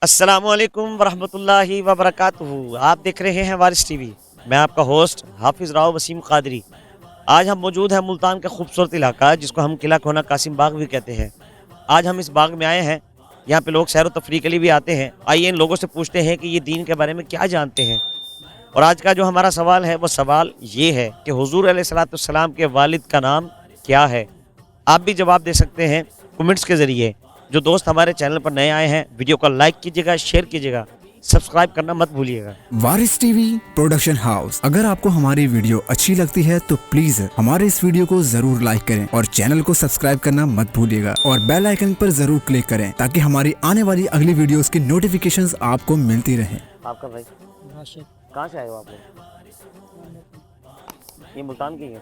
السلام علیکم ورحمۃ اللہ وبرکاتہ. آپ دیکھ رہے ہیں وارث ٹی وی. میں آپ کا ہوسٹ حافظ راؤ وسیم قادری. آج ہم موجود ہیں ملتان کا خوبصورت علاقہ جس کو ہم قلعہ کھونا قاسم باغ بھی کہتے ہیں. آج ہم اس باغ میں آئے ہیں. یہاں پہ لوگ سیر و تفریح کے لیے بھی آتے ہیں. آئیے ان لوگوں سے پوچھتے ہیں کہ یہ دین کے بارے میں کیا جانتے ہیں. اور آج کا جو ہمارا سوال ہے وہ سوال یہ ہے کہ حضور علیہ الصلوۃ والسلام کے والد کا نام کیا ہے. آپ بھی جواب دے سکتے ہیں کمنٹس کے ذریعے. جو دوست ہمارے چینل پر نئے آئے ہیں ویڈیو کو لائک کیجیے گا، شیئر کیجیے گا، سبسکرائب کرنا مت بھولیے گا. وارث ٹی وی پروڈکشن ہاؤس. اگر آپ کو ہماری ویڈیو اچھی لگتی ہے تو پلیز ہمارے اس ویڈیو کو ضرور لائک کریں اور چینل کو سبسکرائب کرنا مت بھولیے گا اور بیل آئیکن پر ضرور کلک کریں تاکہ ہماری آنے والی اگلی ویڈیوز کی نوٹیفیکیشنز آپ کو ملتی رہیں. آپ کا بھائی کہاں سے آئے ہو آپ لوگ؟ یہ ملتان کی ہے.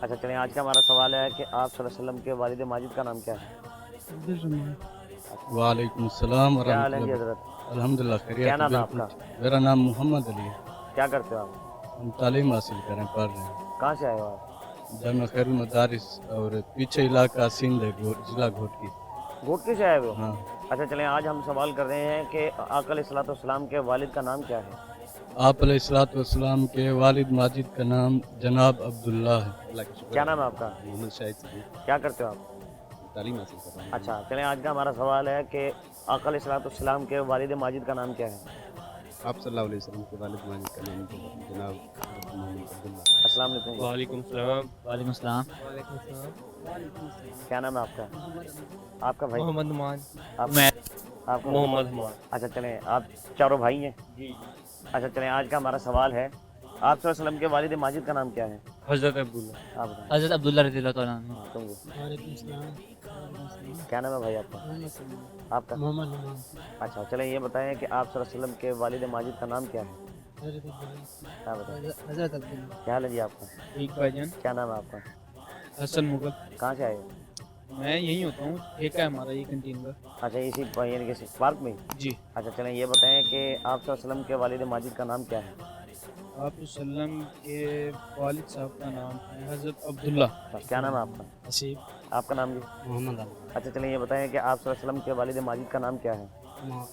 اچھا چلیں، آج کا ہمارا سوال ہے کہ آپ صلی اللہ علیہ وسلم کے والد ماجد کا نام کیا ہے؟ وعلیکم السلام کیا حال ورحمۃ ہے جی اللہ. حضرت؟ الحمدللہ خیریت. کیا نام ہے آپ کا؟ میرا نام محمد علی ہے. کیا کرتے ہو آپ؟ ہم تعلیم حاصل کریں، پڑھ رہے ہیں کہاں سے آئے ہو آپ؟ جامعہ خیر المدارس اور پیچھے علاقہ سندھ ہے، ضلع گھوٹکی. گھوٹکی سے آئے ہوئے ہو؟ ہاں. اچھا چلیں، آج ہم سوال کر رہے ہیں کہ آقا علیہ الصلوۃ والسلام کے والد کا نام کیا ہے؟ آپ علیہ الصلوۃ والسلام کے والد ماجد کا نام جناب عبداللہ ہے. کیا نام ہے آپ کا؟ محمد شاہد صدیق. کیا کرتے ہو آپ؟ تعلیم حاصل کر رہے ہیں. اچھا چلیں، آج کا ہمارا سوال ہے کہ آقا علیہ الصلوۃ والسلام کے والد ماجد کا نام کیا ہے؟ آپ صلی اللہ علیہ وسلم کے والد ماجد کا نام جناب محمد عبداللہ. السلام علیکم. وعلیکم السلام. وعلیکم السلام. کیا نام ہے آپ کا؟ آپ کا بھائی؟ محمد نعمان. آپ میں آپ کا محمد نعمان. اچھا چلیں، آپ چاروں بھائی ہیں؟ جی. اچھا چلیں، آج کا ہمارا سوال ہے آپ صلی اللہ علیہ وسلم کے والد ماجد کا نام کیا ہے؟ حضرت عبداللہ. آپ بتائیں. حضرت عبداللہ رضی اللہ تعالیٰ عنہ. ہاں، تم بھی. وعلیکم السلام. کیا نام ہے بھائی آپ کا؟ آپ کا؟ محمد نعمان. اچھا چلیں، یہ بتائیں کہ آپ صلی اللہ علیہ وسلم کے والد ماجد کا نام کیا ہے؟ حضرت عبداللہ. کیا بتائیں؟ حضرت عبداللہ. کیا حال ہے جی آپ کا؟ ایک بھائی جان کیا نام ہے آپ کا؟ حسن مغل. کہاں سے آئے ہو؟ میں یہیں ہوتا ہوں، ٹھیکہ ہے ہمارا یہ کینٹین کا. اچھا، اسی یعنی کہ پارک میں؟ جی. اچھا چلیں، یہ بتائیں کہ آپ صلی اللہ علیہ وسلم کے والد ماجد کا نام کیا ہے؟ آپ وسلم کے والد صاحب کا نام ہے حضرت عبداللہ. کیا نام ہے آپ کا؟ حسیب. آپ کا نام جی؟ محمد علی. اچھا چلیں، یہ بتائیں کہ آپ صلی اللہ علیہ وسلم کے والد ماجد کا نام کیا ہے؟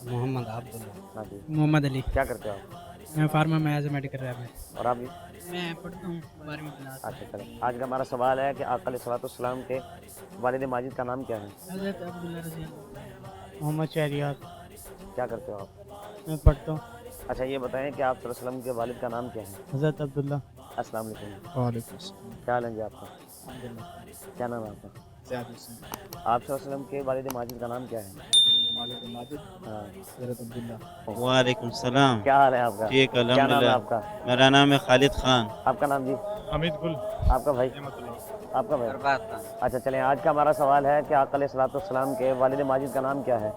محمد عبداللہ. ہاں جی. محمد علی. کیا کرتے ہو آپ؟ میں فارما میں ایز اے میڈیکل ریپ میں. اور آپ بھی؟ میں پڑھتا ہوں 12ویں کلاس. اچھا چلیں، آج کا ہمارا سوال ہے کہ آقا علیہ الصلوۃ والسلام کے والد ماجد کا نام کیا ہے؟ حضرت عبداللہ رضی اللہ. محمد شہریار. کیا کرتے ہو آپ؟ میں پڑھتا ہوں. اچھا، یہ بتائیں کہ آپ صلی اللہ علیہ وسلم کے والد کا نام کیا ہے؟ حضرت عبداللہ. السلام علیکم. وعلیکم السلام. کیا حال ہے جی آپ کا؟ کیا نام ہے آپ کا؟ زیاد حسین. آپ صلی اللہ علیہ وسلم کے والد ماجد کا نام کیا ہے؟ والد ماجد ہاں. حضرت عبداللہ. وعلیکم السلام. کیا حال ہے آپ کا؟ ٹھیک کیا نام ہے الحمدللہ. آپ کا؟ میرا نام ہے خالد خان. آپ کا نام جی؟ حمید گل. آپ کا بھائی؟ آپ کا بھائی؟ اچھا چلیں، آج کا ہمارا سوال ہے کہ آقا علیہ الصلوۃ والسلام کے والد ماجد کا نام کیا ہے؟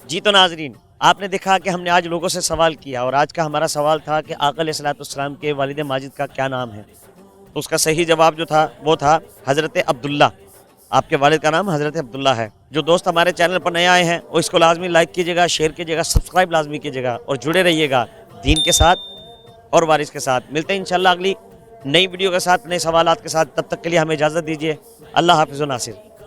جی تو ناظرین، آپ نے دیکھا کہ ہم نے آج لوگوں سے سوال کیا اور آج کا ہمارا سوال تھا کہ آقا علیہ الصلوۃ والسلام کے والد ماجد کا کیا نام ہے. تو اس کا صحیح جواب جو تھا وہ تھا حضرت عبداللہ. آپ کے والد کا نام حضرت عبداللہ ہے. جو دوست ہمارے چینل پر نئے آئے ہیں وہ اس کو لازمی لائک کیجیے گا، شیئر کیجیے گا، سبسکرائب لازمی کیجیے گا اور جڑے رہیے گا دین کے ساتھ اور وارث کے ساتھ. ملتے ہیں انشاءاللہ اگلی نئی ویڈیو کے ساتھ، نئے سوالات کے ساتھ. تب تک کے لیے ہمیں اجازت دیجیے. اللہ حافظ و ناصر.